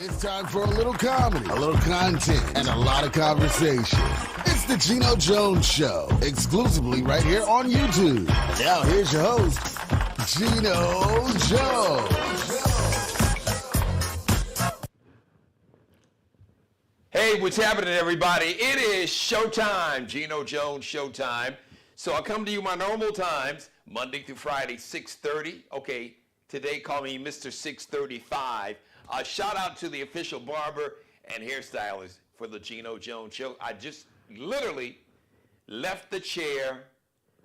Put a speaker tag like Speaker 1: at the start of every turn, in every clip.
Speaker 1: It's time for a little comedy, a little content, and a lot of conversation. It's the Geno Jones Show, exclusively right here on YouTube. Now here's your host, Geno Jones.
Speaker 2: Hey, what's happening, everybody? It is showtime, Geno Jones Showtime. So I come to you my normal times, Monday through Friday, 6:30. Okay, today call me Mr. 635. Shout out to the official barber and hairstylist for the Geno Jones Show. I just literally left the chair,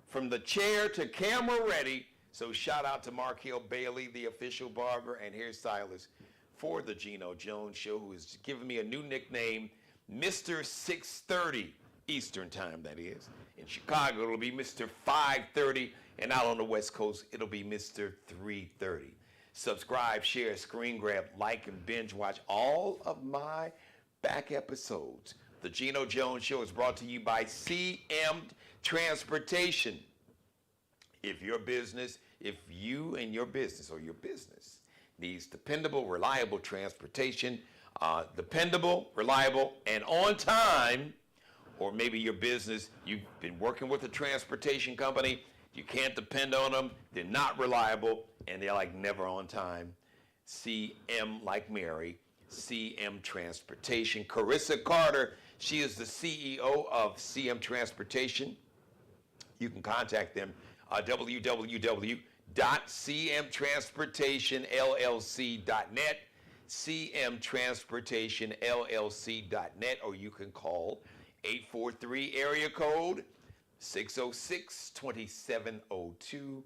Speaker 2: from the chair to camera ready. So shout out to Markel Bailey, the official barber and hairstylist for the Geno Jones Show, who is giving me a new nickname, Mr. 630 Eastern Time, that is. In Chicago, it'll be Mr. 530, and out on the West Coast, it'll be Mr. 330. Subscribe, share, screen grab, like, and binge watch all of my back episodes. The Geno Jones Show is brought to you by CM Transportation. If you and your business or your business needs dependable, reliable transportation, dependable, reliable, and on time, or maybe your business, you've been working with a transportation company, you can't depend on them, they're not reliable, and they're like never on time. CM like Mary, CM Transportation. Carissa Carter, she is the CEO of CM Transportation. You can contact them www.cmtransportationllc.net, cmtransportationllc.net, or you can call 843 area code 606-2702,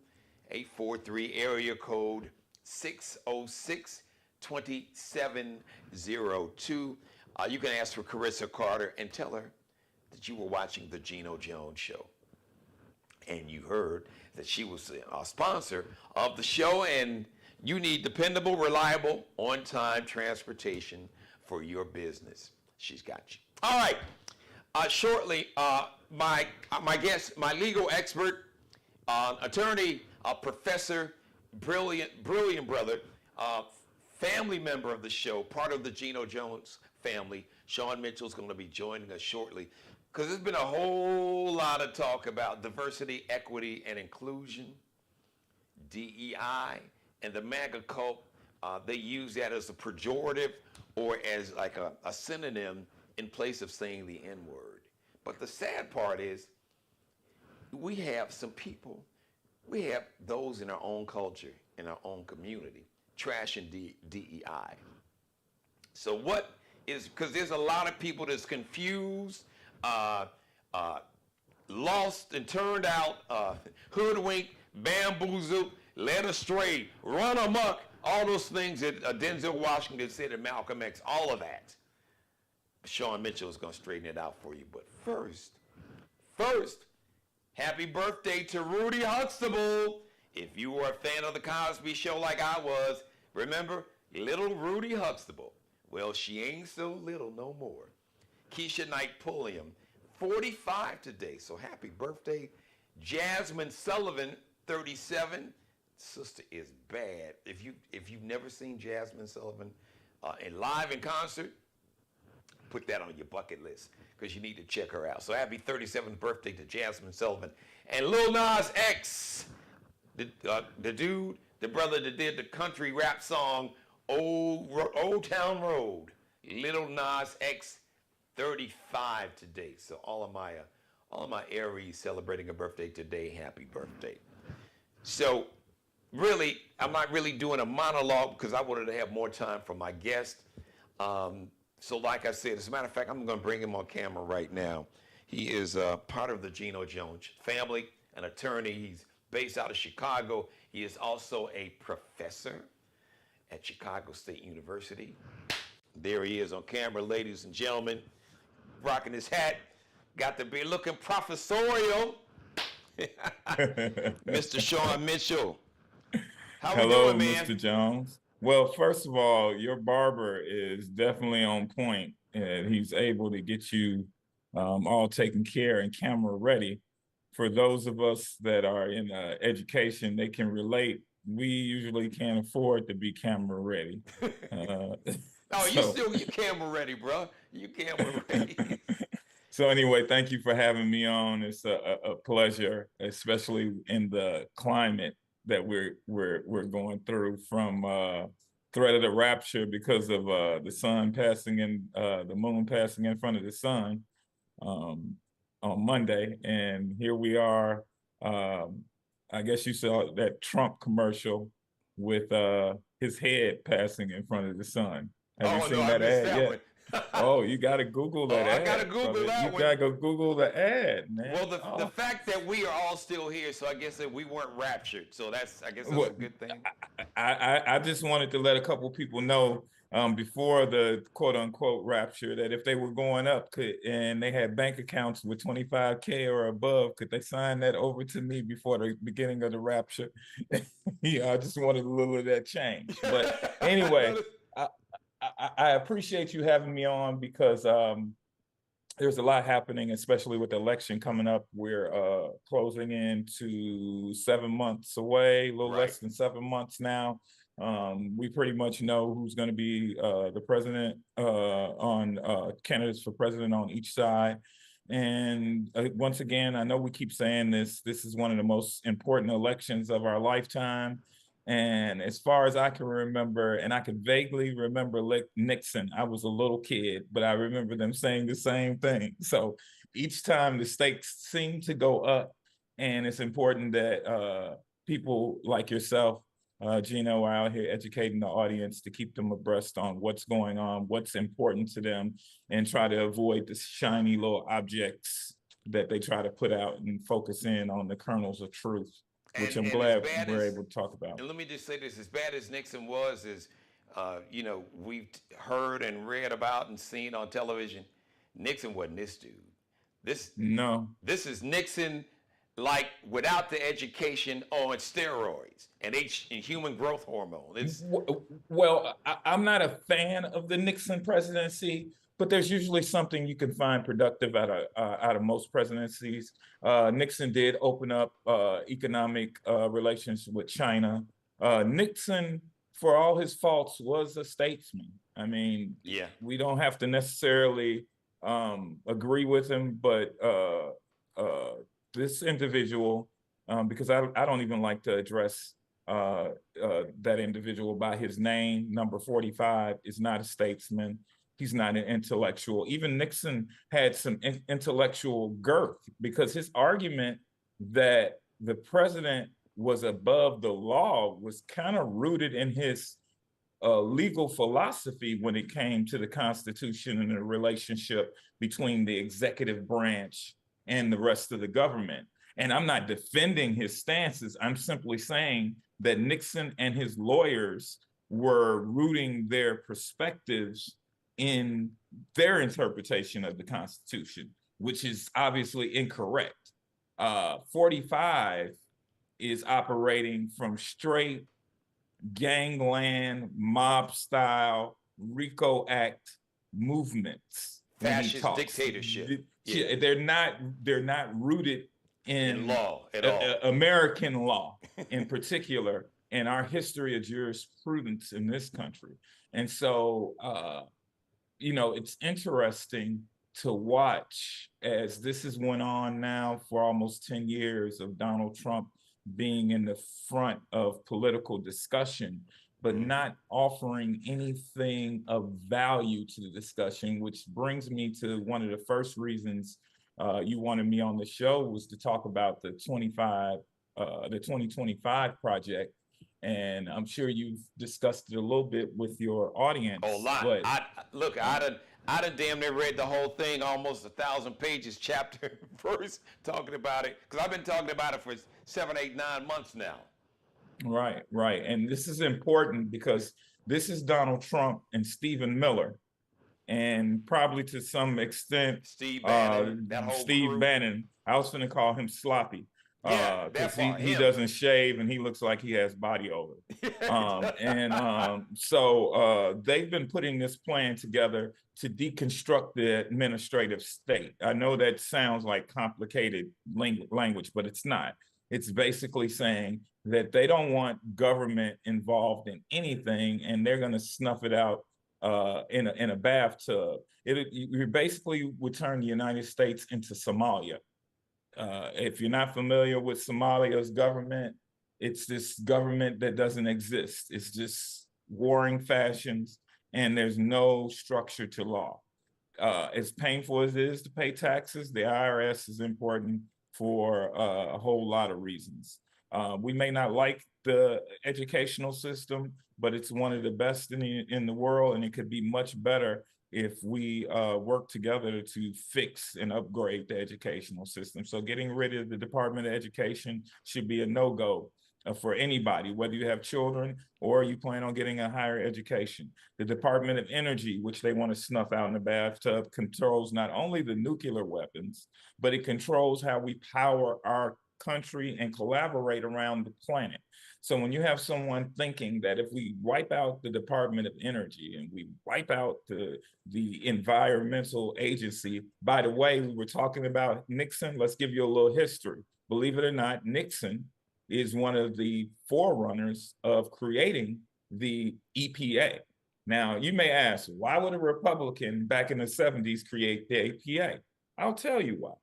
Speaker 2: 843 area code 606-2702. You can ask for Carissa Carter and tell her that you were watching the Geno Jones Show. And you heard that she was a sponsor of the show, and you need dependable, reliable, on-time transportation for your business. She's got you. All right. Shortly, my guest, my legal expert, attorney, professor, brilliant brother, family member of the show, part of the Geno Jones family, Sean Mitchell, is going to be joining us shortly. Because there's been a whole lot of talk about diversity, equity, and inclusion, DEI, and the MAGA cult. They use that as a pejorative or as like a synonym in place of saying the N-word. But the sad part is we have some people, we have those in our own culture, in our own community, trashing DEI. So what is, because there's a lot of people that's confused, lost and turned out, hoodwinked, bamboozled, led astray, run amok, all those things that Denzel Washington said in Malcolm X, all of that. Sean Mitchell is going to straighten it out for you. But first, happy birthday to Rudy Huxtable. If you were a fan of the Cosby Show like I was, remember little Rudy Huxtable. Well, she ain't so little no more. Keisha Knight Pulliam, 45 today, so happy birthday. Jazmine Sullivan, 37. Sister is bad. If you've never seen Jazmine Sullivan live in concert, put that on your bucket list because you need to check her out. So happy 37th birthday to Jazmine Sullivan. And Lil Nas X, the dude, the brother that did the country rap song Old Town Road. Lil Nas X, 35 today. So all of my Aries celebrating a birthday today, happy birthday. So really, I'm not really doing a monologue because I wanted to have more time for my guest. So like I said, as a matter of fact, I'm going to bring him on camera right now. He is part of the Geno Jones family, an attorney. He's based out of Chicago. He is also a professor at Chicago State University. There he is on camera, ladies and gentlemen, rocking his hat. Got to be looking professorial. Mr. Sean Mitchell. How are you doing, man?
Speaker 3: Mr. Jones. Well, first of all, your barber is definitely on point, and he's able to get you all taken care and camera ready. For those of us that are in education, they can relate. We usually can't afford to be camera ready.
Speaker 2: Oh, you camera ready, bro. You camera ready.
Speaker 3: So anyway, thank you for having me on. It's a pleasure, especially in the climate that we're going through, from threat of the rapture because of the sun passing in the moon passing in front of the sun um, on Monday, and here we are. I guess you saw that Trump commercial with his head passing in front of the sun. Have you
Speaker 2: Oh, no,
Speaker 3: seen
Speaker 2: I
Speaker 3: that
Speaker 2: missed
Speaker 3: ad
Speaker 2: that
Speaker 3: yet?
Speaker 2: one.
Speaker 3: Oh, you got to Google that
Speaker 2: I
Speaker 3: ad,
Speaker 2: gotta Google
Speaker 3: brother.
Speaker 2: that
Speaker 3: You
Speaker 2: one.
Speaker 3: got to go Google the ad, man.
Speaker 2: Well, the fact that we are all still here, so I guess that we weren't raptured. So I guess that's
Speaker 3: Well,
Speaker 2: a good thing.
Speaker 3: I just wanted to let a couple people know before the quote unquote rapture that if they were going up and they had bank accounts with 25K or above, could they sign that over to me before the beginning of the rapture? Yeah, I just wanted a little of that change. But anyway, I appreciate you having me on because there's a lot happening, especially with the election coming up. We're closing into 7 months away, a little less than 7 months now. We pretty much know who's going to be the president on candidates for president on each side. And once again, I know we keep saying this is one of the most important elections of our lifetime. And as far as I can remember, and I can vaguely remember Nixon, I was a little kid, but I remember them saying the same thing. So each time the stakes seem to go up, and it's important that people like yourself, Geno, are out here educating the audience to keep them abreast on what's going on, what's important to them, and try to avoid the shiny little objects that they try to put out and focus in on the kernels of truth, which I'm glad we're able to talk about.
Speaker 2: And let me just say this: as bad as Nixon was, we've heard and read about and seen on television, Nixon wasn't this dude. This is Nixon, like without the education, on steroids and human growth hormone.
Speaker 3: Well, I'm not a fan of the Nixon presidency, but there's usually something you can find productive out of most presidencies. Nixon did open up economic relations with China. Nixon, for all his faults, was a statesman. I mean, we don't have to necessarily agree with him, but this individual, because I don't even like to address that individual by his name, number 45, is not a statesman. He's not an intellectual. Even Nixon had some intellectual girth, because his argument that the president was above the law was kind of rooted in his legal philosophy when it came to the Constitution and the relationship between the executive branch and the rest of the government. And I'm not defending his stances. I'm simply saying that Nixon and his lawyers were rooting their perspectives in their interpretation of the Constitution, which is obviously incorrect. 45 is operating from straight gangland, mob style, RICO Act movements.
Speaker 2: Fascist dictatorship.
Speaker 3: They're not rooted in
Speaker 2: law at all.
Speaker 3: American law in particular, and our history of jurisprudence in this country. And so, it's interesting to watch as this has went on now for almost 10 years of Donald Trump being in the front of political discussion, but not offering anything of value to the discussion, which brings me to one of the first reasons you wanted me on the show, was to talk about the 2025 project. And I'm sure you've discussed it a little bit with your audience.
Speaker 2: A lot. I done damn near read the whole thing, almost 1,000 pages, chapter and verse, talking about it, because I've been talking about it for 7, 8, 9 months now.
Speaker 3: Right. And this is important because this is Donald Trump and Stephen Miller, and probably to some extent,
Speaker 2: Steve Bannon.
Speaker 3: I was going to call him sloppy. Because he doesn't shave and he looks like he has body odor. So they've been putting this plan together to deconstruct the administrative state. I know that sounds like complicated language, but it's not. It's basically saying that they don't want government involved in anything, and they're going to snuff it out in a bathtub. You basically would turn the United States into Somalia. If you're not familiar with Somalia's government, it's this government that doesn't exist. It's just warring factions, and there's no structure to law. As painful as it is to pay taxes, the IRS is important for a whole lot of reasons. We may not like the educational system, but it's one of the best in the world, and it could be much better if we work together to fix and upgrade the educational system. So getting rid of the Department of Education should be a no-go for anybody, whether you have children or you plan on getting a higher education. The Department of Energy, which they want to snuff out in the bathtub, controls not only the nuclear weapons, but it controls how we power our country and collaborate around the planet. So when you have someone thinking that if we wipe out the Department of Energy and we wipe out the environmental agency, by the way, we were talking about Nixon. Let's give you a little history. Believe it or not, Nixon is one of the forerunners of creating the EPA. Now, you may ask, why would a Republican back in the 70s create the EPA? I'll tell you why.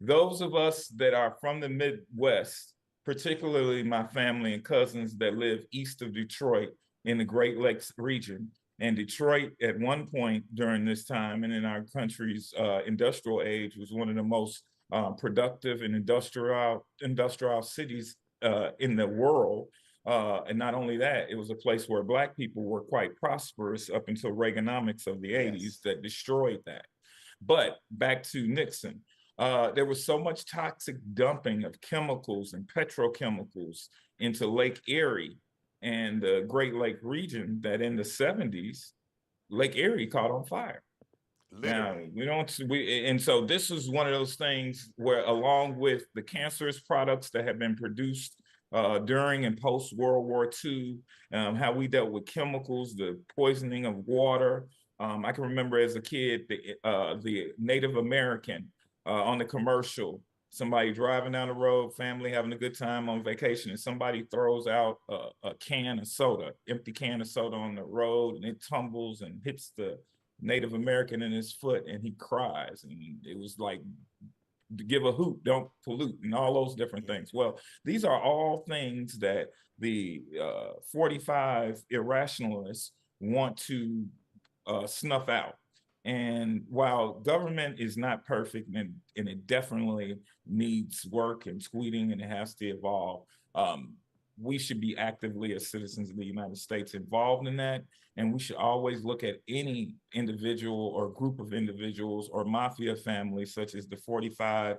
Speaker 3: Those of us that are from the Midwest, particularly my family and cousins that live east of Detroit in the Great Lakes region, and Detroit at one point during this time and in our country's industrial age was one of the most productive and industrial cities in the world. And not only that, it was a place where Black people were quite prosperous up until Reaganomics of the 80s that destroyed that. But back to Nixon. There was so much toxic dumping of chemicals and petrochemicals into Lake Erie and the Great Lake region that in the 70s, Lake Erie caught on fire. Literally. Now, and so this is one of those things where, along with the cancerous products that have been produced during and post World War II, how we dealt with chemicals, the poisoning of water. I can remember as a kid, the Native American on the commercial, somebody driving down the road, family having a good time on vacation, and somebody throws out a can of soda, empty can of soda on the road, and it tumbles and hits the Native American in his foot, and he cries. And it was like, give a hoot, don't pollute, and all those different things. Well, these are all things that the 45 irrationalists want to snuff out. And while government is not perfect, and it definitely needs work and tweaking, and it has to evolve, we should be actively, as citizens of the United States, involved in that. And we should always look at any individual or group of individuals or mafia families, such as the 45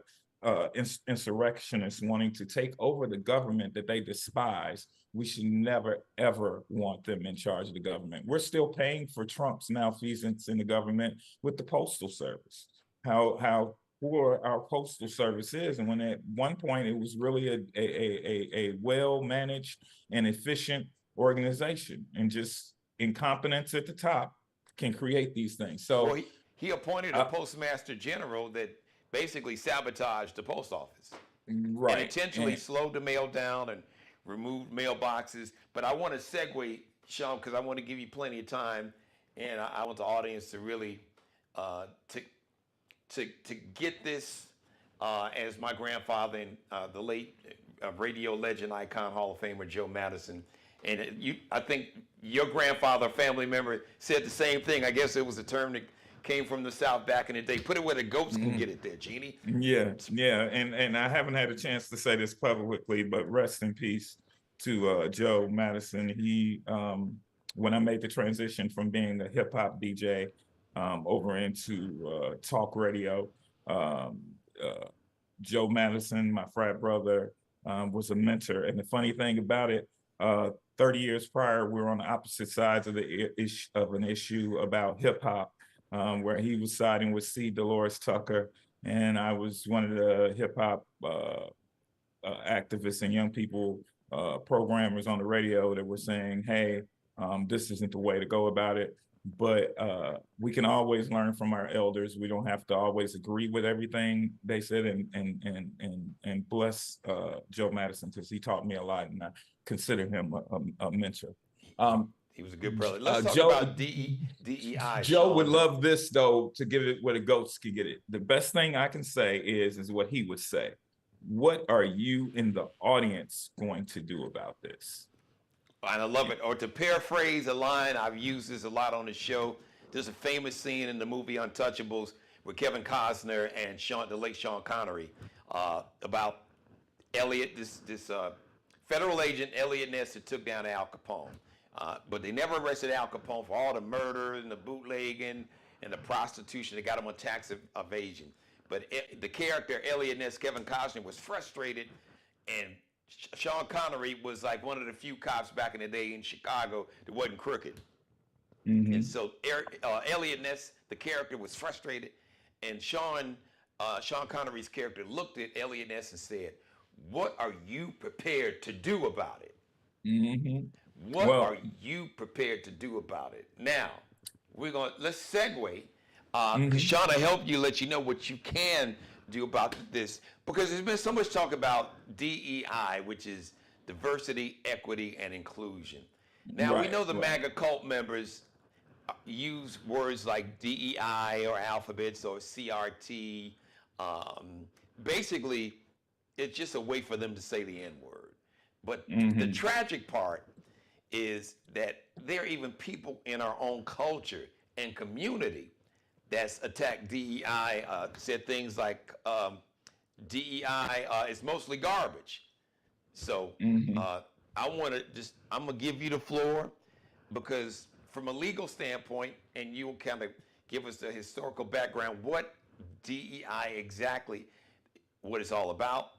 Speaker 3: insurrectionists wanting to take over the government that they despise. We should never, ever want them in charge of the government. We're still paying for Trump's malfeasance in the government with the Postal Service, how poor our Postal Service is. And when at one point it was really a well-managed and efficient organization, and just incompetence at the top can create these things. So
Speaker 2: well, he appointed a postmaster general that basically sabotaged the post office.
Speaker 3: Right.
Speaker 2: And intentionally slowed the mail down and removed mailboxes. But I want to segue, Sean, because I want to give you plenty of time, and I want the audience to really to get this as my grandfather and the late radio legend, icon, Hall of Famer Joe Madison. And I think your grandfather, family member, said the same thing. I guess it was a term that came from the South back in the day. Put it where the goats can get it there, Jeannie.
Speaker 3: Yeah. And I haven't had a chance to say this publicly, but rest in peace to Joe Madison. He, when I made the transition from being a hip hop DJ over into talk radio, Joe Madison, my frat brother, was a mentor. And the funny thing about it, 30 years prior, we were on the opposite sides of an issue about hip hop, where he was siding with C. Dolores Tucker, and I was one of the hip hop activists and young people programmers on the radio that were saying, hey, this isn't the way to go about it. But we can always learn from our elders. We don't have to always agree with everything they said, and bless Joe Madison, because he taught me a lot, and I consider him a mentor.
Speaker 2: He was a good brother. Let's talk
Speaker 3: Joe,
Speaker 2: about DEI.
Speaker 3: Joe would
Speaker 2: Sean.
Speaker 3: love this though, to give it where the goats can get it. The best thing I can say is what he would say. What are you in the audience going to do about this?
Speaker 2: And I love it. Or to paraphrase a line, I've used this a lot on the show. There's a famous scene in the movie Untouchables with Kevin Costner and the late Sean Connery about Elliot, this federal agent, Elliot Ness, that took down Al Capone. But they never arrested Al Capone for all the murder and the bootlegging and the prostitution. They got him on tax evasion. But the character, Elliot Ness, Kevin Costner, was frustrated, and Sean Connery was like one of the few cops back in the day in Chicago that wasn't crooked. Mm-hmm. And so Elliot Ness, the character, was frustrated, and Sean Connery's character looked at Elliot Ness and said, "What are you prepared to do about it?" Mm-hmm. What are you prepared to do about it? Now, let's segue. Sean will help you, let you know what you can do about this, because there's been so much talk about DEI, which is diversity, equity, and inclusion. Now, we know the MAGA cult members use words like DEI or alphabets or CRT. Basically, it's just a way for them to say the N-word. But the tragic part is that there are even people in our own culture and community that's attacked DEI, said things like DEI is mostly garbage. So I'm gonna give you the floor, because from a legal standpoint, and you'll kind of give us the historical background, what DEI exactly, what it's all about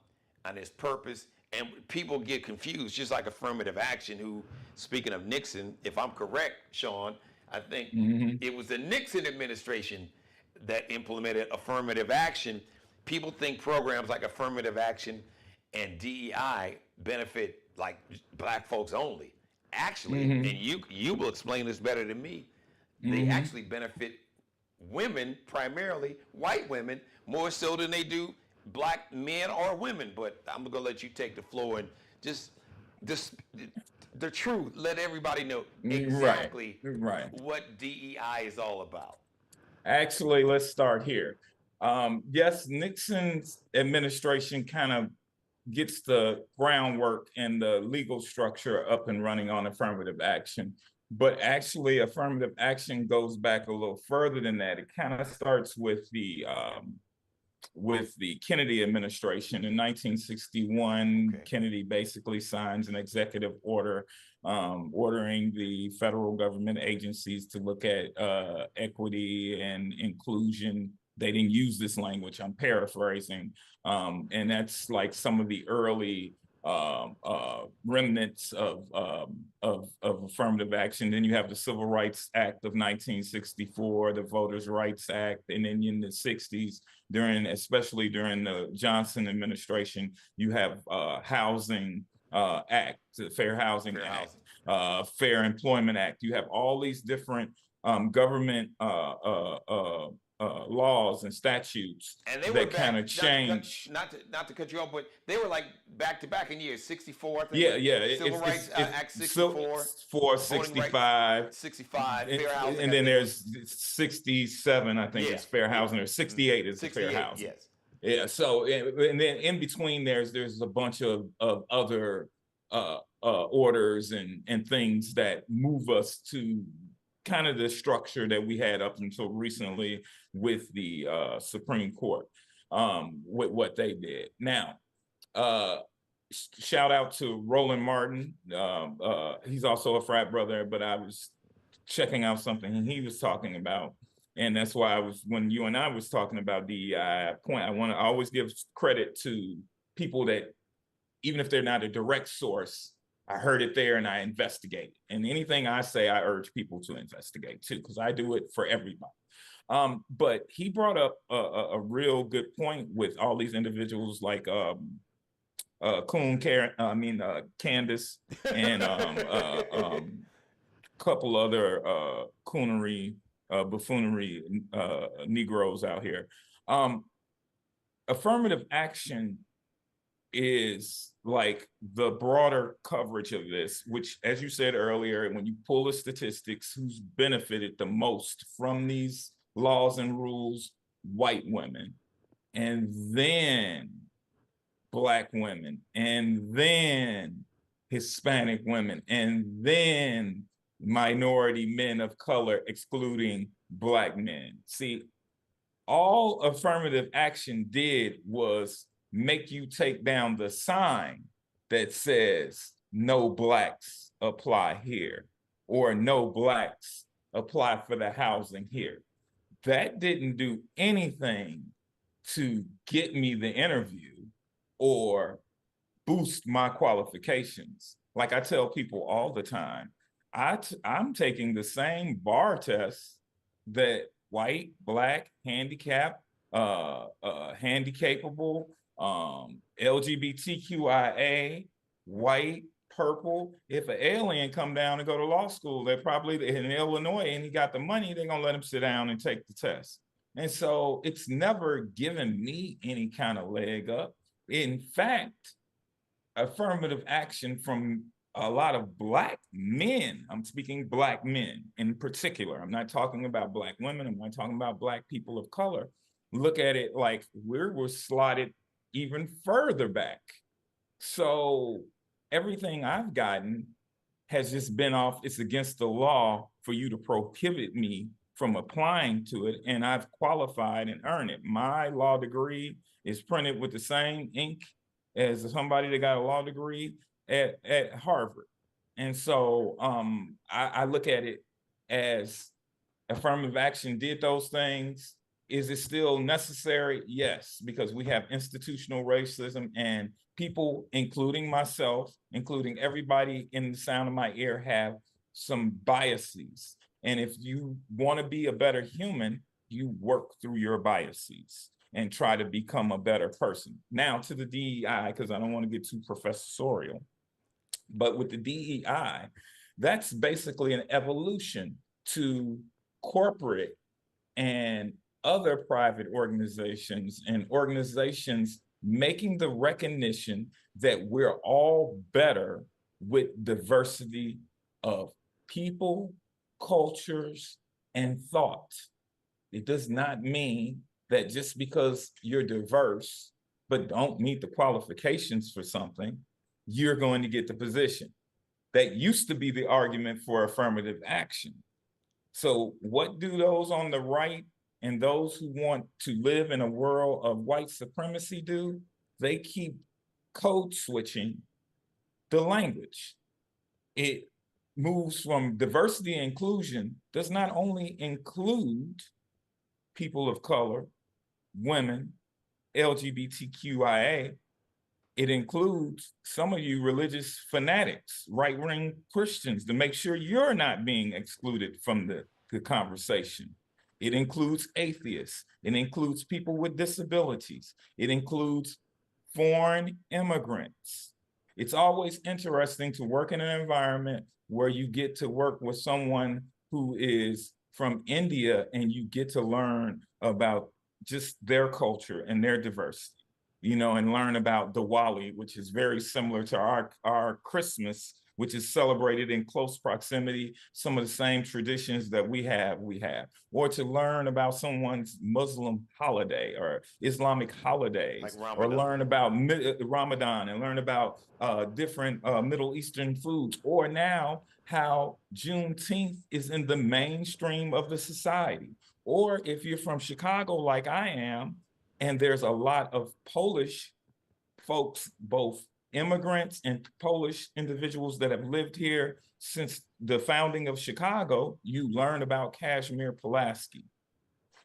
Speaker 2: and its purpose. And people get confused, just like affirmative action, who, speaking of Nixon, if I'm correct, Sean, I think it was the Nixon administration that implemented affirmative action. People think programs like affirmative action and DEI benefit like black folks only. Actually, and you will explain this better than me, they actually benefit women, primarily white women, more so than they do black men or women. But I'm gonna let you take the floor and just the truth. Let everybody know exactly what DEI is all about.
Speaker 3: Actually, let's start here. Yes, Nixon's administration kind of gets the groundwork and the legal structure up and running on affirmative action. But actually, affirmative action goes back a little further than that. It kind of starts with the Kennedy administration in 1961. Okay. Kennedy basically signs an executive order ordering the federal government agencies to look at equity and inclusion. They didn't use this language, I'm paraphrasing, and that's like some of the early remnants of affirmative action. Then you have the Civil Rights Act of 1964, the Voters' Rights Act, and then in the 60s, especially during the Johnson administration, you have Housing Act, the Fair Housing Act, Fair Employment Act. You have all these different government laws and statutes, and they that kind of change.
Speaker 2: Not to cut you off, but they were like back to back in years 64. I think.
Speaker 3: Yeah.
Speaker 2: Civil Rights Act 64,
Speaker 3: 65,
Speaker 2: 65, Fair Housing,
Speaker 3: and then there's 67. I think it's Fair Housing, or 68 is 68, Fair Housing.
Speaker 2: Yes.
Speaker 3: Yeah. So, and then in between there's a bunch of other orders and things that move us to kind of the structure that we had up until recently with the Supreme Court, with what they did. Now, shout out to Roland Martin. He's also a frat brother, but I was checking out something he was talking about. And that's why when you and I was talking about DEI, I always give credit to people that, even if they're not a direct source, I heard it there and I investigated. And anything I say, I urge people to investigate too, because I do it for everybody. But he brought up a real good point with all these individuals like Candace and couple other buffoonery Negroes out here. Affirmative action is like the broader coverage of this, which, as you said earlier, when you pull the statistics, who's benefited the most from these laws and rules? White women, and then Black women, and then Hispanic women, and then minority men of color, excluding Black men. See, all affirmative action did was make you take down the sign that says no Blacks apply here, or no Blacks apply for the housing here. That didn't do anything to get me the interview or boost my qualifications. Like I tell people all the time, I'm taking the same bar test that white, Black, handicapped, handicapable, LGBTQIA, white, purple. If an alien come down and go to law school, they're probably in Illinois and he got the money, they're gonna let him sit down and take the test. And so it's never given me any kind of leg up. In fact, affirmative action from a lot of Black men, I'm speaking Black men in particular, I'm not talking about Black women, I'm not talking about Black people of color, look at it like we're slotted even further back. So everything I've gotten has just been off, it's against the law for you to prohibit me from applying to it, and I've qualified and earned it. My law degree is printed with the same ink as somebody that got a law degree at Harvard. And so I look at it as affirmative action did those things. Is it still necessary? Yes, because we have institutional racism, and people, including myself, including everybody in the sound of my ear, have some biases. And if you want to be a better human, you work through your biases and try to become a better person. Now to the DEI, because I don't want to get too professorial, but with the DEI, that's basically an evolution to corporate and other private organizations and organizations making the recognition that we're all better with diversity of people, cultures, and thought. It does not mean that just because you're diverse but don't meet the qualifications for something, you're going to get the position. That used to be the argument for affirmative action. So what do those on the right and those who want to live in a world of white supremacy do? They keep code switching the language. It moves from diversity and inclusion does not only include people of color, women, LGBTQIA, it includes some of you religious fanatics, right-wing Christians, to make sure you're not being excluded from the conversation. It includes atheists. It includes people with disabilities. It includes foreign immigrants. It's always interesting to work in an environment where you get to work with someone who is from India and you get to learn about just their culture and their diversity, you know, and learn about Diwali, which is very similar to our Christmas, which is celebrated in close proximity, some of the same traditions that we have, or to learn about someone's Muslim holiday or Islamic holidays, like or learn about Ramadan and learn about different Middle Eastern foods, or now how Juneteenth is in the mainstream of the society. Or if you're from Chicago like I am, and there's a lot of Polish folks, both immigrants and Polish individuals that have lived here since the founding of Chicago, you learn about Kazimierz Pulaski.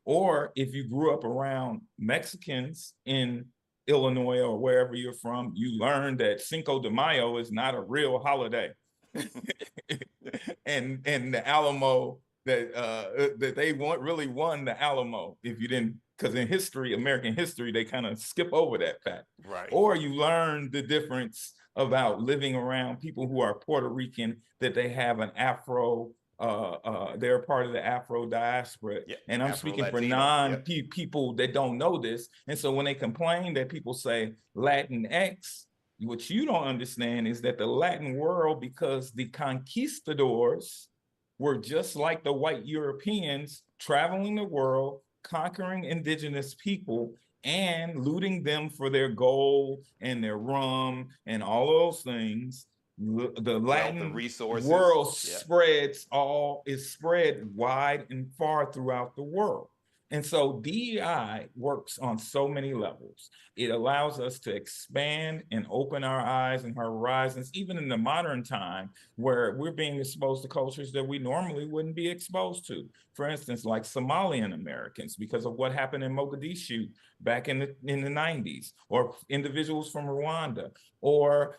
Speaker 3: Or if you grew up around Mexicans in Illinois or wherever you're from, you learn that Cinco de Mayo is not a real holiday. and the Alamo, that they really won the Alamo, if you didn't, because in history, American history, they kind of skip over that fact.
Speaker 2: Right.
Speaker 3: Or you learn the difference about living around people who are Puerto Rican, that they have an Afro they're part of the Afro diaspora.
Speaker 2: Yep.
Speaker 3: And I'm
Speaker 2: Afro
Speaker 3: speaking for
Speaker 2: Latino.
Speaker 3: people that don't know this. And so when they complain that people say Latinx, what you don't understand is that the Latin world, because the conquistadors were just like the white Europeans traveling the world, conquering indigenous people and looting them for their gold and their rum and all those things. The Latin world is spread wide and far throughout the world. And so DEI works on so many levels. It allows us to expand and open our eyes and our horizons, even in the modern time where we're being exposed to cultures that we normally wouldn't be exposed to. For instance, like Somalian Americans, because of what happened in Mogadishu back in the 90s, or individuals from Rwanda, or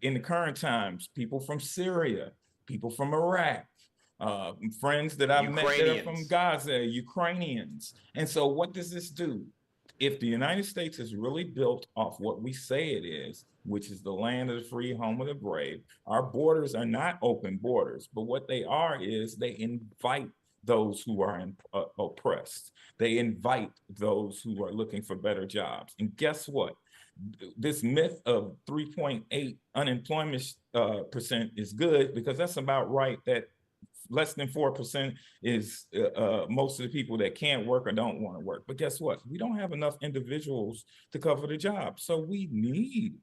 Speaker 3: in the current times, people from Syria, people from Iraq, friends that I've met that are from Gaza, Ukrainians. And so what does this do? If the United States is really built off what we say it is, which is the land of the free, home of the brave, our borders are not open borders, but what they are is they invite those who are oppressed. They invite those who are looking for better jobs. And guess what? This myth of 3.8 unemployment percent is good, because that's about right, that less than 4% is most of the people that can't work or don't want to work. But guess what? We don't have enough individuals to cover the job. So we need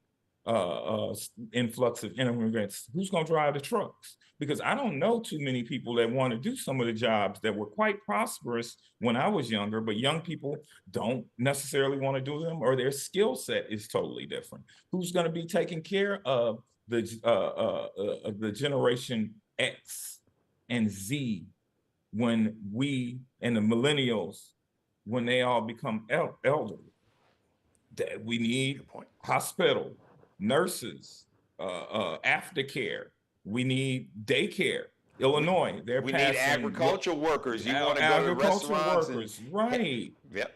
Speaker 3: influx of immigrants. Who's going to drive the trucks? Because I don't know too many people that want to do some of the jobs that were quite prosperous when I was younger, but young people don't necessarily want to do them, or their skill set is totally different. Who's going to be taking care of the generation X and Z when we and the millennials, when they all become elderly? That we need hospital, nurses, aftercare. We need daycare. Illinois, they're
Speaker 2: we
Speaker 3: passing.
Speaker 2: Need agricultural workers. You want to go to restaurants workers,
Speaker 3: right?
Speaker 2: Yep.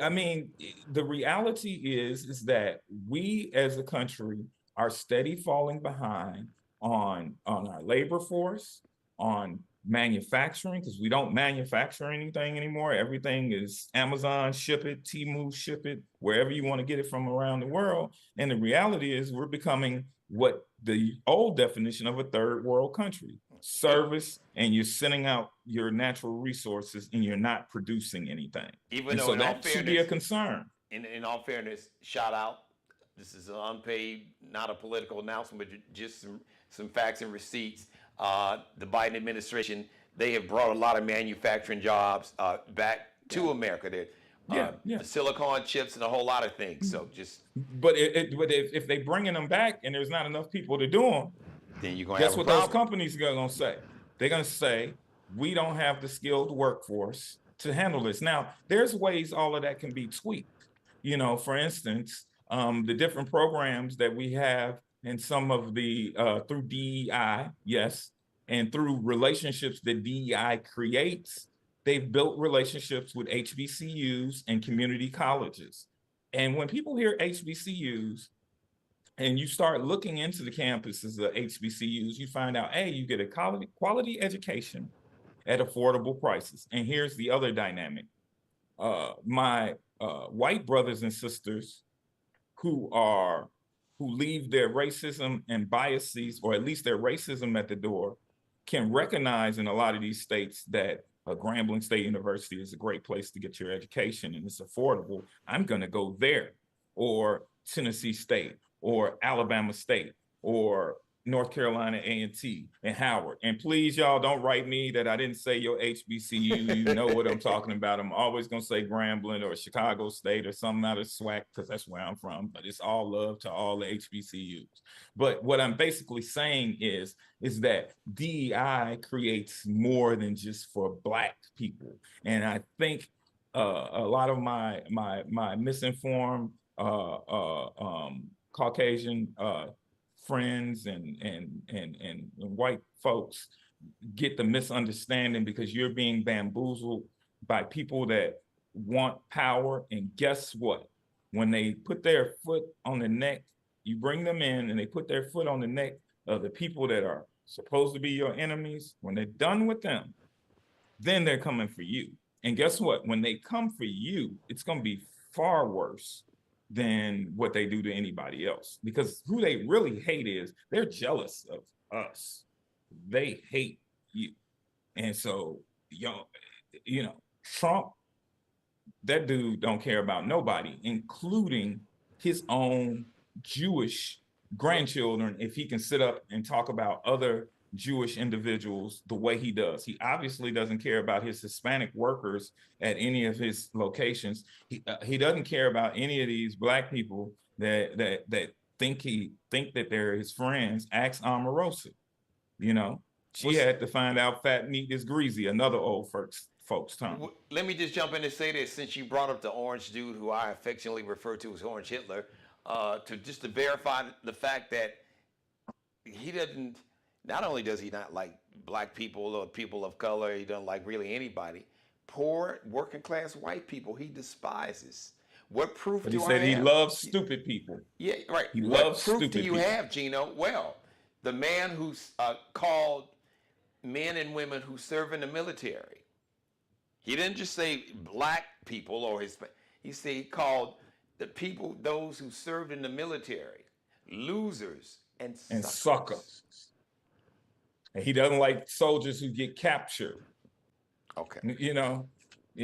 Speaker 3: I mean, the reality is that we as a country are steady falling behind on our labor force, on manufacturing, because we don't manufacture anything anymore. Everything is Amazon, ship it, Temu, ship it, wherever you want to get it from around the world. And the reality is we're becoming what the old definition of a third world country: service, and you're sending out your natural resources and you're not producing anything.
Speaker 2: Even
Speaker 3: and
Speaker 2: though
Speaker 3: so that should be a concern.
Speaker 2: In all fairness, shout out, this is an unpaid, not a political announcement, but just some facts and receipts. The Biden administration, they have brought a lot of manufacturing jobs back to America. The silicon chips and a whole lot of things. So just.
Speaker 3: But if they bringing them back and there's not enough people to do them,
Speaker 2: then you're going
Speaker 3: to have a problem. Guess what those companies are going to say? They're going to say, we don't have the skilled workforce to handle this. Now, there's ways all of that can be tweaked. You know, for instance, the different programs that we have, and some of the through DEI, yes, and through relationships that DEI creates, they've built relationships with HBCUs and community colleges. And when people hear HBCUs and you start looking into the campuses of HBCUs, you find out, hey, you get a quality education at affordable prices. And here's the other dynamic. My white brothers and sisters who leave their racism and biases, or at least their racism at the door, can recognize in a lot of these states that Grambling State University is a great place to get your education and it's affordable. I'm going to go there, or Tennessee State, or Alabama State, or North Carolina A&T and Howard. And please, y'all, don't write me that I didn't say your HBCU. You know what I'm talking about. I'm always going to say Grambling or Chicago State or something out of SWAC, because that's where I'm from. But it's all love to all the HBCUs. But what I'm basically saying is that DEI creates more than just for Black people. And I think a lot of my misinformed Caucasian friends and white folks get the misunderstanding, because you're being bamboozled by people that want power. And guess what? When they put their foot on the neck, you bring them in and they put their foot on the neck of the people that are supposed to be your enemies, when they're done with them, then they're coming for you. And guess what? When they come for you, it's going to be far worse than what they do to anybody else. Because who they really hate is they're jealous of us. They hate you. And so, you know, Trump, that dude don't care about nobody, including his own Jewish grandchildren, if he can sit up and talk about other Jewish individuals the way he does. He obviously doesn't care about his Hispanic workers at any of his locations. He doesn't care about any of these Black people that think that they're his friends. Ask Omarosa, you know. She had to find out fat meat is greasy, another old folks term.
Speaker 2: Let me just jump in and say this, since you brought up the orange dude who I affectionately refer to as Orange Hitler, to verify the fact that he doesn't, not only does he not like Black people or people of color, he doesn't like really anybody. Poor working class white people he despises. What proof
Speaker 3: but
Speaker 2: do
Speaker 3: he
Speaker 2: I
Speaker 3: said
Speaker 2: have?
Speaker 3: he loves stupid people.
Speaker 2: Yeah, right.
Speaker 3: He
Speaker 2: what
Speaker 3: loves
Speaker 2: proof
Speaker 3: stupid
Speaker 2: do you
Speaker 3: people.
Speaker 2: have, Geno? Well, the man who's called men and women who serve in the military. He didn't just say Black people or he called the people, those who served in the military, losers and
Speaker 3: suckers. And he doesn't like soldiers who get captured.
Speaker 2: Okay.
Speaker 3: You know,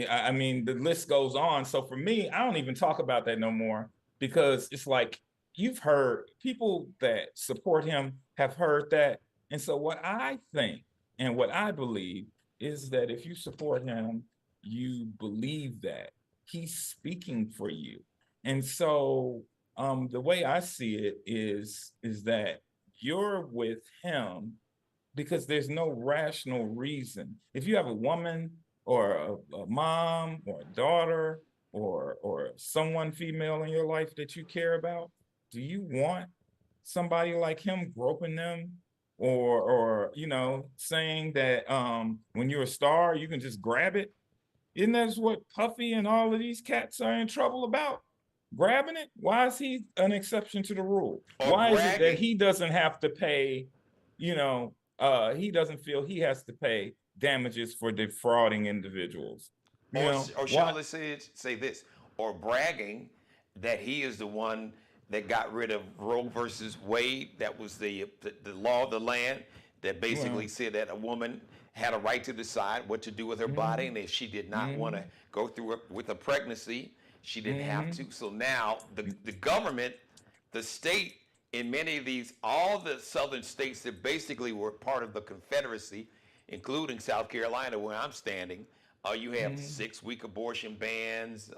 Speaker 3: I mean, the list goes on. So for me, I don't even talk about that no more, because it's like, you've heard, people that support him have heard that. And so what I think and what I believe is that if you support him, you believe that he's speaking for you. And so the way I see it is that you're with him because there's no rational reason. If you have a woman or a mom or a daughter or someone female in your life that you care about, do you want somebody like him groping them or you know, saying that when you're a star, you can just grab it? Isn't that what Puffy and all of these cats are in trouble about? Grabbing it? Why is he an exception to the rule? Why is it that he doesn't have to pay, you know, he doesn't feel he has to pay damages for defrauding individuals?
Speaker 2: Or shall I say this, or bragging that he is the one that got rid of Roe versus Wade. That was the law of the land that basically said that a woman had a right to decide what to do with her body, and if she did not want to go through with a pregnancy, she didn't have to. So now the government, the state, in many of these, all the southern states that basically were part of the Confederacy, including South Carolina, where I'm standing, you have 6-week abortion bans,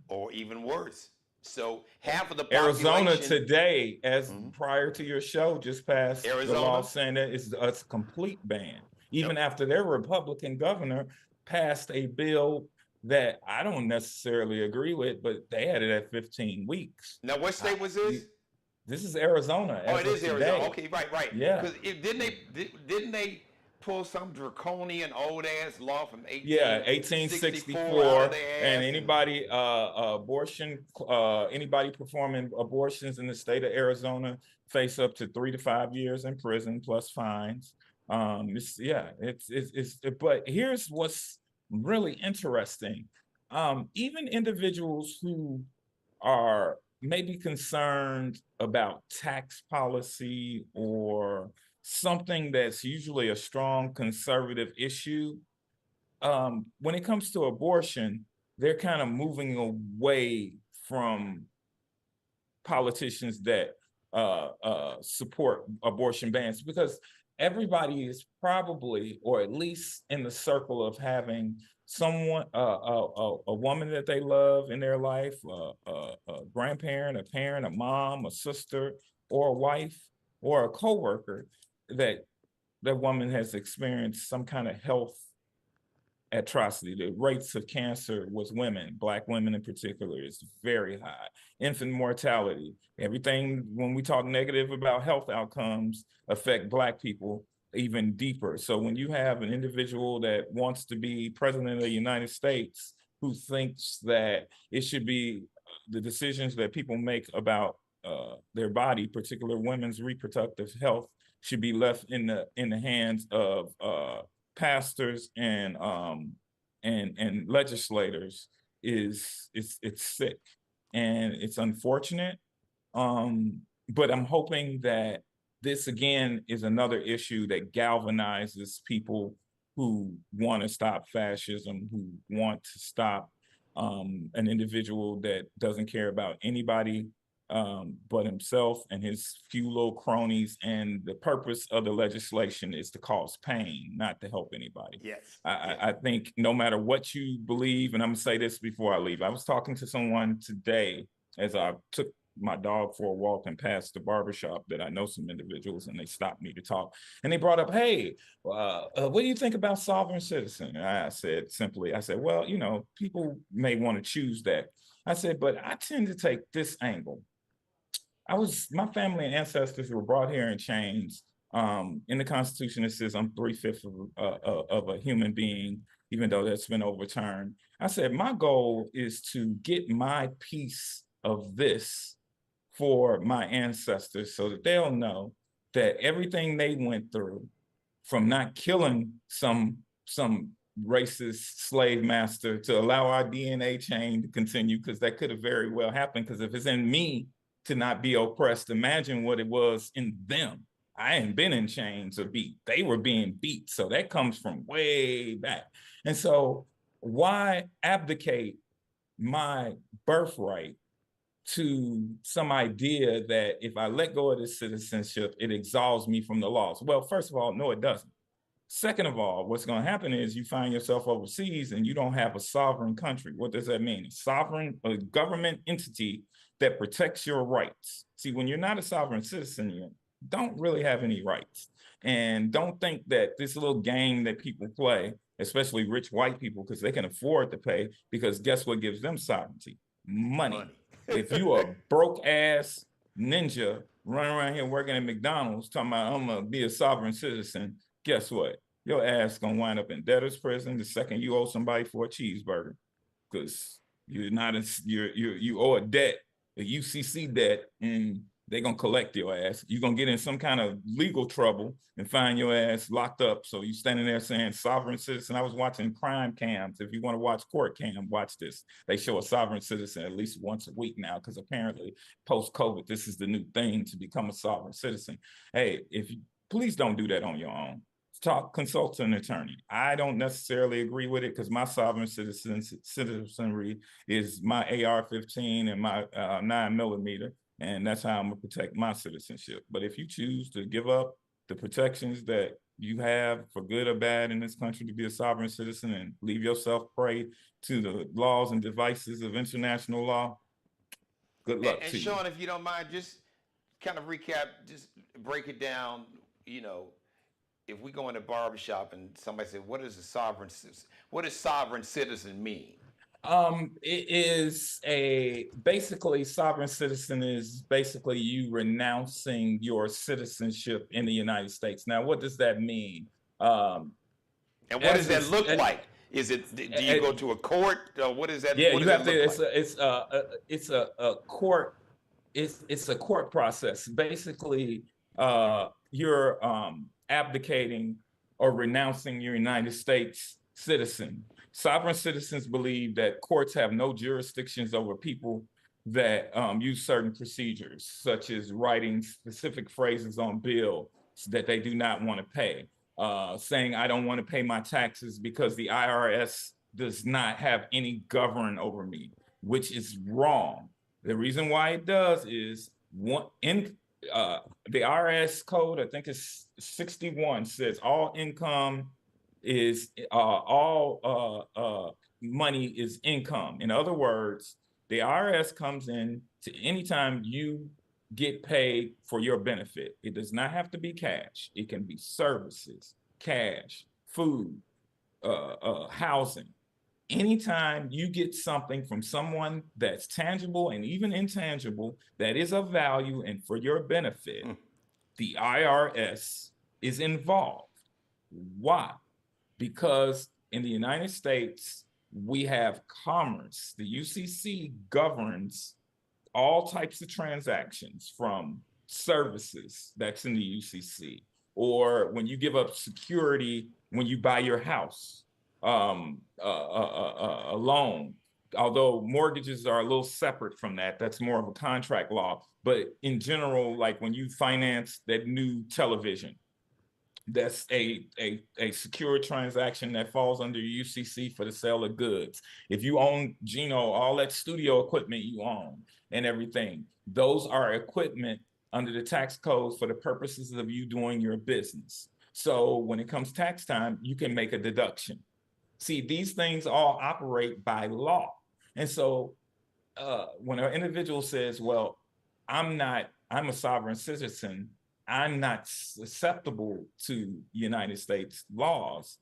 Speaker 2: or even worse. So half of the population.
Speaker 3: Arizona today, as prior to your show, just passed the law saying that it's a complete ban. Even after their Republican governor passed a bill that I don't necessarily agree with, but they had it at 15 weeks.
Speaker 2: Now, what state was this?
Speaker 3: This is Arizona.
Speaker 2: Oh, it is Arizona. Okay, right.
Speaker 3: Yeah.
Speaker 2: Because didn't they pull some draconian old ass law from
Speaker 3: 1864, and anybody anybody performing abortions in the state of Arizona face up to 3 to 5 years in prison plus fines. But here's what's really interesting. Even individuals who are maybe concerned about tax policy or something that's usually a strong conservative issue, when it comes to abortion, they're kind of moving away from politicians that support abortion bans, because everybody is probably, or at least in the circle of having someone, a woman that they love in their life, a grandparent, a parent, a mom, a sister, or a wife, or a coworker that woman has experienced some kind of health atrocity. The rates of cancer with women, Black women in particular, is very high. Infant mortality, everything, when we talk negative about health outcomes, affect Black people even deeper. So when you have an individual that wants to be president of the United States, who thinks that it should be the decisions that people make about their body, particular women's reproductive health, should be left in the hands of pastors and legislators it's sick, and it's unfortunate. But I'm hoping that this again is another issue that galvanizes people who want to stop fascism, who want to stop an individual that doesn't care about anybody but himself and his few little cronies. And the purpose of the legislation is to cause pain, not to help anybody.
Speaker 2: Yes.
Speaker 3: I think no matter what you believe, and I'm gonna say this before I leave, I was talking to someone today as I took my dog for a walk and passed the barbershop that I know some individuals, and they stopped me to talk. And they brought up, hey, what do you think about sovereign citizen? And I said simply, well, you know, people may want to choose that. I said, but I tend to take this angle. My family and ancestors were brought here in chains. In the Constitution, it says I'm 3/5 of a human being, even though that's been overturned. I said, my goal is to get my piece of this for my ancestors so that they'll know that everything they went through, from not killing some racist slave master to allow our DNA chain to continue, because that could have very well happened. Because if it's in me to not be oppressed, imagine what it was in them. I ain't been in chains or beat. They were being beat. So that comes from way back. And so why abdicate my birthright to some idea that if I let go of this citizenship, it absolves me from the laws? Well, first of all, no, it doesn't. Second of all, what's going to happen is you find yourself overseas and you don't have a sovereign country. What does that mean? A government entity that protects your rights. See, when you're not a sovereign citizen, you don't really have any rights. And don't think that this little game that people play, especially rich white people, because they can afford to pay, because guess what gives them sovereignty? Money. If you a broke ass ninja running around here working at McDonald's talking about I'm gonna be a sovereign citizen, guess what? Your ass gonna wind up in debtor's prison the second you owe somebody for a cheeseburger, because you owe a debt, a UCC debt, and they're gonna collect your ass. You're gonna get in some kind of legal trouble and find your ass locked up. So you standing there saying sovereign citizen. I was watching crime cams. If you want to watch court cam, watch this. They show a sovereign citizen at least once a week now, because apparently post-COVID, this is the new thing to become a sovereign citizen. Hey, please don't do that on your own. Consult an attorney. I don't necessarily agree with it, because my sovereign citizenry is my AR-15 and my 9mm. And that's how I'm gonna protect my citizenship. But if you choose to give up the protections that you have for good or bad in this country to be a sovereign citizen and leave yourself prey to the laws and devices of international law, good luck to you.
Speaker 2: And Sean, if you don't mind, just kind of recap, just break it down, you know, if we go in a barbershop and somebody say, what does sovereign citizen mean?
Speaker 3: It is basically sovereign citizen is basically you renouncing your citizenship in the United States. Now, what does that mean?
Speaker 2: And what does that look like? Is it, do you go to a court? What is that?
Speaker 3: Yeah,
Speaker 2: what
Speaker 3: you have to,
Speaker 2: it's
Speaker 3: a court, it's a court process. Basically, you're abdicating or renouncing your United States citizen. Sovereign citizens believe that courts have no jurisdictions over people that use certain procedures, such as writing specific phrases on bills that they do not want to pay, saying, I don't want to pay my taxes because the IRS does not have any govern over me, which is wrong. The reason why it does is the IRS code, I think it's 61, says all income is money is income. In other words, the IRS comes in to anytime you get paid for your benefit. It does not have to be cash. It can be services, cash, food, housing. Anytime you get something from someone that's tangible and even intangible that is of value and for your benefit, the IRS is involved. Why? Because in the United States, we have commerce. The UCC governs all types of transactions, from services, that's in the UCC, or when you give up security when you buy your house, a loan. Although mortgages are a little separate from that, that's more of a contract law. But in general, like when you finance that new television, that's a secure transaction that falls under UCC for the sale of goods. If you own Geno, all that studio equipment you own and everything, those are equipment under the tax codes for the purposes of you doing your business. So when it comes tax time, you can make a deduction. See, these things all operate by law. And so when an individual says, well, I'm a sovereign citizen, I'm not susceptible to United States laws.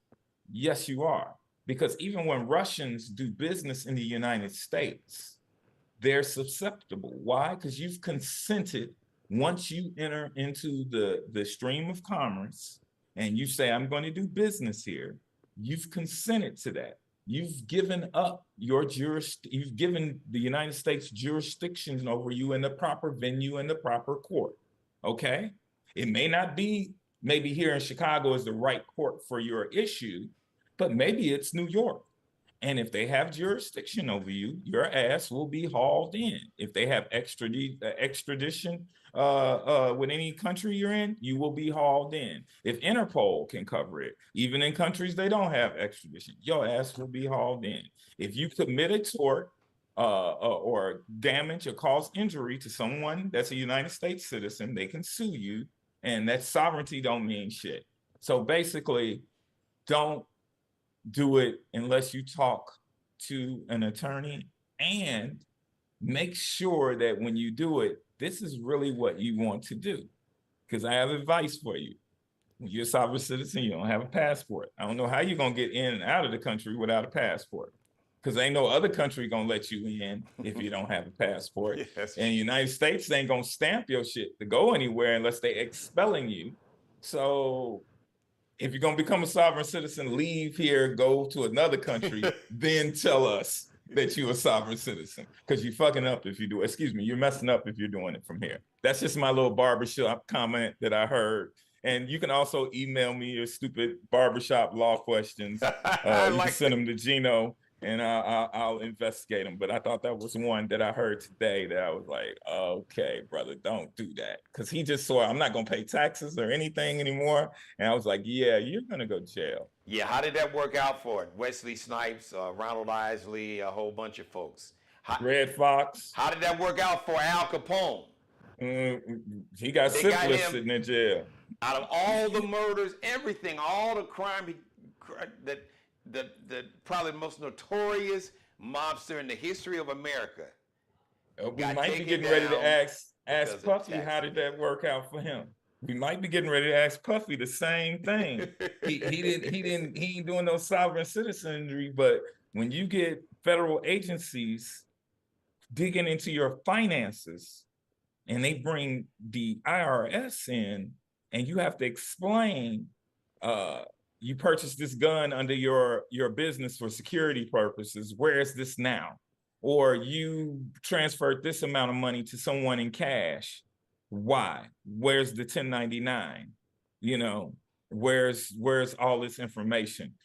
Speaker 3: Yes, you are. Because even when Russians do business in the United States, they're susceptible. Why? Because you've consented, once you enter into the stream of commerce and you say, I'm going to do business here, you've consented to that. You've given up you've given the United States jurisdiction over you in the proper venue and the proper court. Okay? It may not be, maybe here in Chicago is the right court for your issue, but maybe it's New York. And if they have jurisdiction over you, your ass will be hauled in. If they have extradition with any country you're in, you will be hauled in. If Interpol can cover it, even in countries they don't have extradition, your ass will be hauled in. If you commit a tort or damage or cause injury to someone that's a United States citizen, they can sue you, and that sovereignty don't mean shit. So basically, don't do it unless you talk to an attorney, and make sure that when you do it, this is really what you want to do. Because I have advice for you. When you're a sovereign citizen, you don't have a passport. I don't know how you're going to get in and out of the country without a passport. Because ain't no other country going to let you in if you don't have a passport. Yes. And the United States ain't going to stamp your shit to go anywhere unless they expelling you. So if you're going to become a sovereign citizen, leave here, go to another country, then tell us that you're a sovereign citizen. Because you're fucking up if you do, you're messing up if you're doing it from here. That's just my little barbershop comment that I heard. And you can also email me your stupid barbershop law questions. You can send them to Geno, and I'll investigate them. But I thought that was one that I heard today that I was like, okay, brother, don't do that. Because he just saw, I'm not going to pay taxes or anything anymore. And I was like, yeah, you're going to go to jail.
Speaker 2: Yeah, how did that work out for it? Wesley Snipes, Ronald Isley, a whole bunch of folks.
Speaker 3: Red Fox.
Speaker 2: How did that work out for Al Capone?
Speaker 3: He got syphilis sitting in jail.
Speaker 2: Out of all the murders, everything, all the crime that the probably the most notorious mobster in the history of America.
Speaker 3: We might be getting ready to ask Puffy, how did that work out for him? We might be getting ready to ask Puffy the same thing. He ain't doing no sovereign citizenry, but when you get federal agencies digging into your finances and they bring the IRS in, and you have to explain, you purchased this gun under your business for security purposes. Where is this now? Or you transferred this amount of money to someone in cash. Why? Where's the 1099? You know, where's all this information?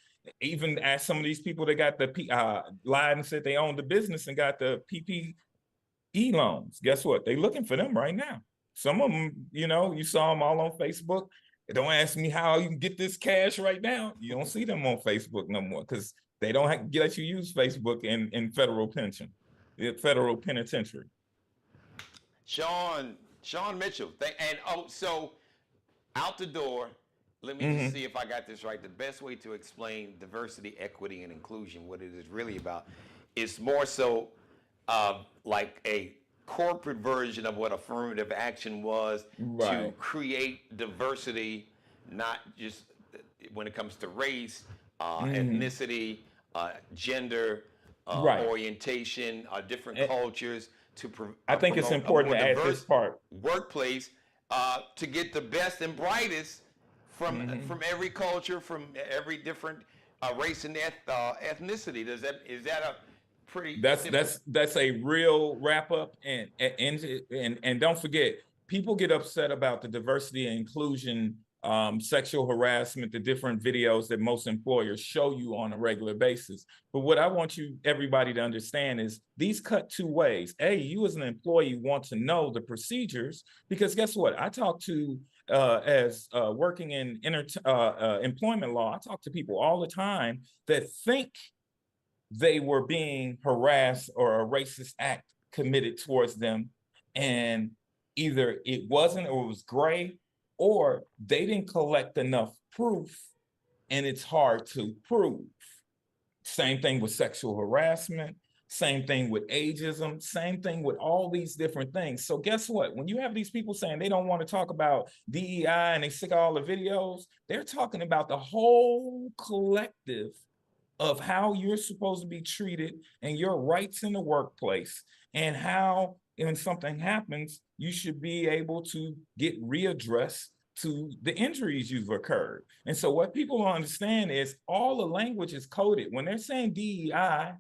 Speaker 3: Even ask some of these people that got the lied and said they owned the business and got the PPE loans. Guess what? They looking for them right now. Some of them, you know, you saw them all on Facebook. Don't ask me how you can get this cash right now. You don't see them on Facebook no more because they don't let you use Facebook in federal penitentiary.
Speaker 2: Sean Mitchell, so out the door, let me just see if I got this right. The best way to explain diversity, equity, and inclusion, what it is really about, is more so like a corporate version of what affirmative action was, to create diversity, not just when it comes to race, ethnicity, gender, orientation, different cultures.
Speaker 3: I think it's important to add this part.
Speaker 2: Workplace to get the best and brightest from every culture, from every different race and ethnicity. Is that a pretty? That's
Speaker 3: a real wrap up, and don't forget, people get upset about the diversity and inclusion sexual harassment, the different videos that most employers show you on a regular basis. But what I want everybody to understand is these cut two ways. A, you as an employee want to know the procedures, because guess what? I talk to, as working in employment law, I talk to people all the time that think they were being harassed or a racist act committed towards them, and either it wasn't or it was gray, or they didn't collect enough proof and it's hard to prove. Same thing with sexual harassment, same thing with ageism, same thing with all these different things. So guess what? When you have these people saying they don't want to talk about DEI and they stick all the videos, they're talking about the whole collective of how you're supposed to be treated and your rights in the workplace, and how when something happens, you should be able to get readdressed to the injuries you've occurred. And so what people don't understand is all the language is coded. When they're saying DEI,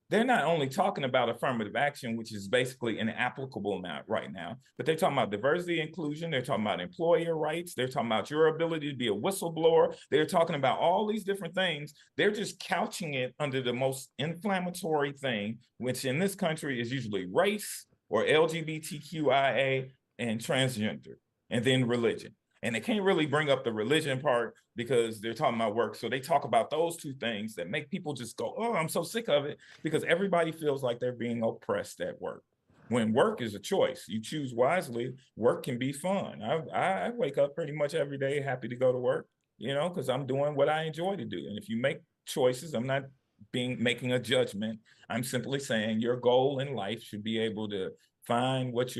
Speaker 3: they're not only talking about affirmative action, which is basically inapplicable now, right now, but they're talking about diversity, inclusion. They're talking about employer rights. They're talking about your ability to be a whistleblower. They're talking about all these different things. They're just couching it under the most inflammatory thing, which in this country is usually race or LGBTQIA and transgender, and then religion. And they can't really bring up the religion part because they're talking about work. So they talk about those two things that make people just go, oh, I'm so sick of it, because everybody feels like they're being oppressed at work. When work is a choice, you choose wisely, work can be fun. I wake up pretty much every day happy to go to work, because I'm doing what I enjoy to do. And if you make choices, I'm not making a judgment. I'm simply saying your goal in life should be able to find what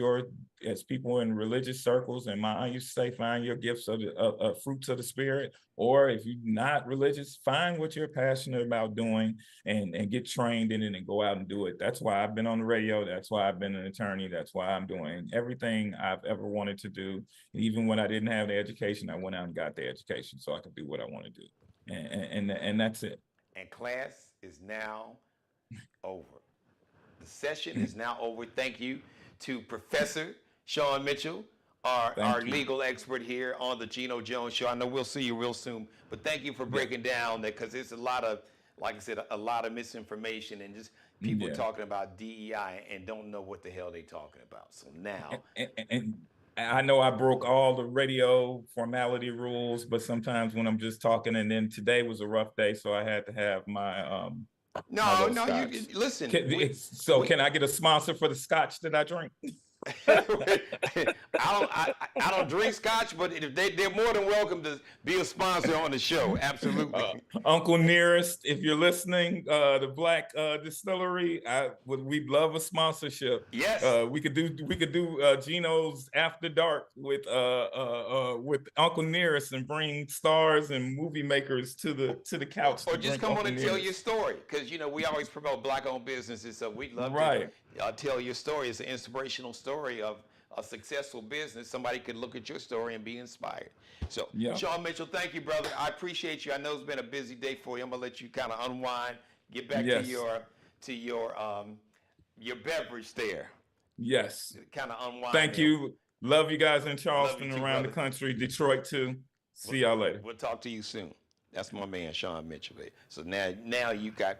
Speaker 3: as people in religious circles, and I used to say, find your gifts of the fruits of the spirit. Or if you're not religious, find what you're passionate about doing and get trained in it and go out and do it. That's why I've been on the radio. That's why I've been an attorney. That's why I'm doing everything I've ever wanted to do. And even when I didn't have the education, I went out and got the education so I could do what I want to do. And that's it.
Speaker 2: And class is now over. The session is now over. Thank you to Professor Sean Mitchell, our legal expert here on the Geno Jones Show. I know we'll see you real soon, but thank you for breaking down that, because there's a lot of, like I said, a lot of misinformation and just people talking about DEI and don't know what the hell they're talking about. So now.
Speaker 3: And I know I broke all the radio formality rules, but sometimes when I'm just talking, and then today was a rough day, so I had to have my
Speaker 2: No, you listen.
Speaker 3: Can I get a sponsor for the scotch that I drink?
Speaker 2: I don't drink scotch, but if they're more than welcome to be a sponsor on the show. Absolutely.
Speaker 3: Uncle Nearest, if you're listening, the Black Distillery, we'd love a sponsorship.
Speaker 2: Yes.
Speaker 3: We could do Geno's After Dark with Uncle Nearest and bring stars and movie makers to the couch.
Speaker 2: Or just come on and tell your story, because we always promote Black-owned businesses, so we'd love to tell your story. It's an inspirational story of a successful business. Somebody could look at your story and be inspired. So, Sean Mitchell, thank you, brother. I appreciate you. I know it's been a busy day for you. I'm gonna let you kind of unwind, get back to your beverage there.
Speaker 3: Yes.
Speaker 2: Kind of unwind.
Speaker 3: Thank you. Love you guys in Charleston, around the country, Detroit too. See y'all later.
Speaker 2: We'll talk to you soon. That's my man, Sean Mitchell. So now you got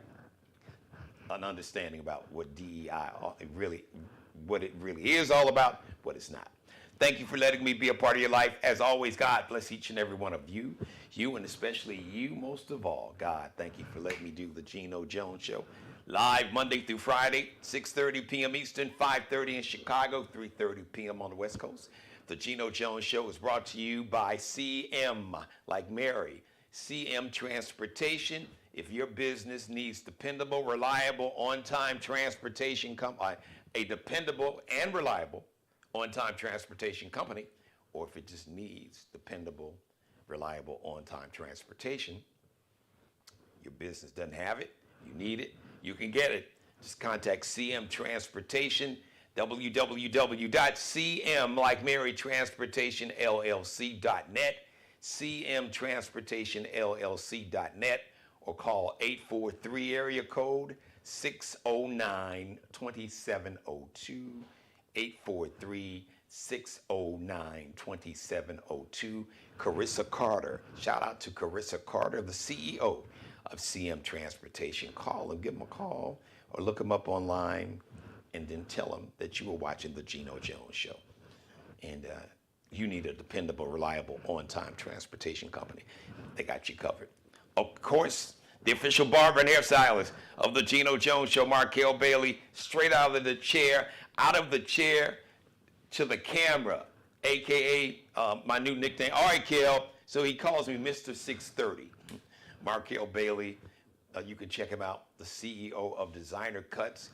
Speaker 2: an understanding about what DEI what it really is all about, what it's not. Thank you for letting me be a part of your life. As always, God bless each and every one of you and especially you most of all. God, thank you for letting me do the Geno Jones Show. Live Monday through Friday, 6:30 p.m. Eastern, 5:30 in Chicago, 3:30 p.m. on the West Coast. The Geno Jones Show is brought to you by CM, like Mary, CM Transportation. If your business needs dependable, reliable, on-time transportation, a dependable and reliable on-time transportation company, or if it just needs dependable, reliable, on-time transportation, your business doesn't have it, you need it, you can get it. Just contact CM Transportation, www.cmlikemarytransportationllc.net, cmtransportationllc.net, or call 843 area code 609-2702, 609-2702. Carissa Carter. Shout out to Carissa Carter, the CEO of CM Transportation. Call him, give him a call, or look him up online, and then tell him that you were watching the Geno Jones Show. And you need a dependable, reliable, on-time transportation company. They got you covered. Of course, the official barber and hairstylist of the Geno Jones Show, Markel Bailey, straight out of the chair to the camera, AKA my new nickname. All right, Kel. So he calls me Mr. 630. Markel Bailey, you can check him out, the CEO of Designer Cuts.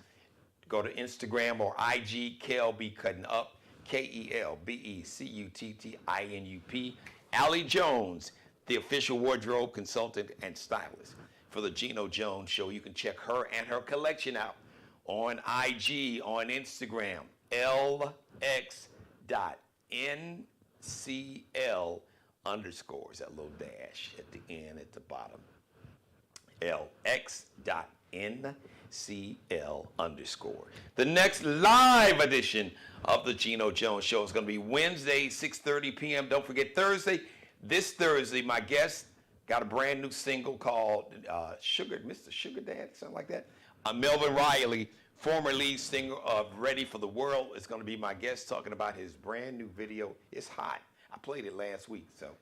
Speaker 2: Go to Instagram or IG, Kel B Cutting Up, KELBECUTTINUP. Allie Jones, the official wardrobe consultant and stylist for the Geno Jones Show. You can check her and her collection out on IG, on Instagram, LX.NCL_, that little dash at the end at the bottom. LX.NCL_. The next live edition of the Geno Jones Show is going to be Wednesday, 6:30 p.m. Don't forget Thursday. This Thursday, my guest got a brand new single called Mr. Sugar Dad, something like that. Melvin Riley, former lead singer of Ready for the World, is going to be my guest talking about his brand new video. It's hot. I played it last week, so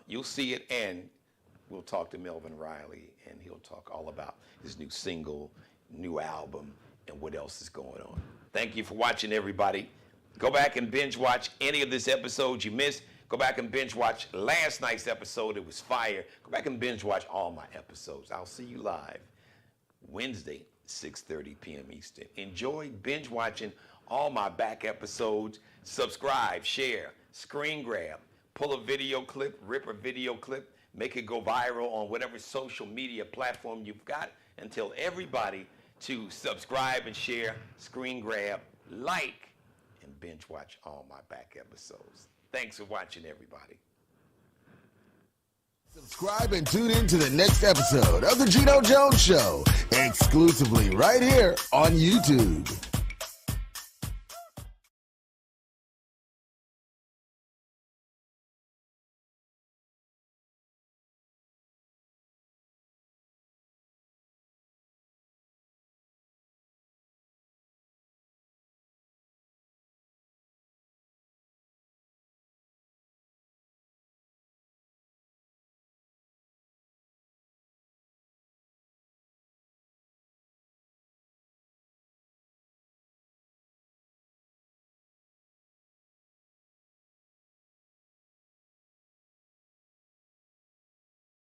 Speaker 2: you'll see it, and we'll talk to Melvin Riley, and he'll talk all about his new single, new album, and what else is going on. Thank you for watching, everybody. Go back and binge watch any of this episode you missed. Go back and binge watch last night's episode. It was fire. Go back and binge watch all my episodes. I'll see you live Wednesday, 6:30 p.m. Eastern. Enjoy binge watching all my back episodes. Subscribe, share, screen grab, pull a video clip, rip a video clip, make it go viral on whatever social media platform you've got, and tell everybody to subscribe and share, screen grab, like, and binge watch all my back episodes. Thanks for watching, everybody.
Speaker 1: Subscribe and tune in to the next episode of The Geno Jones Show, exclusively right here on YouTube.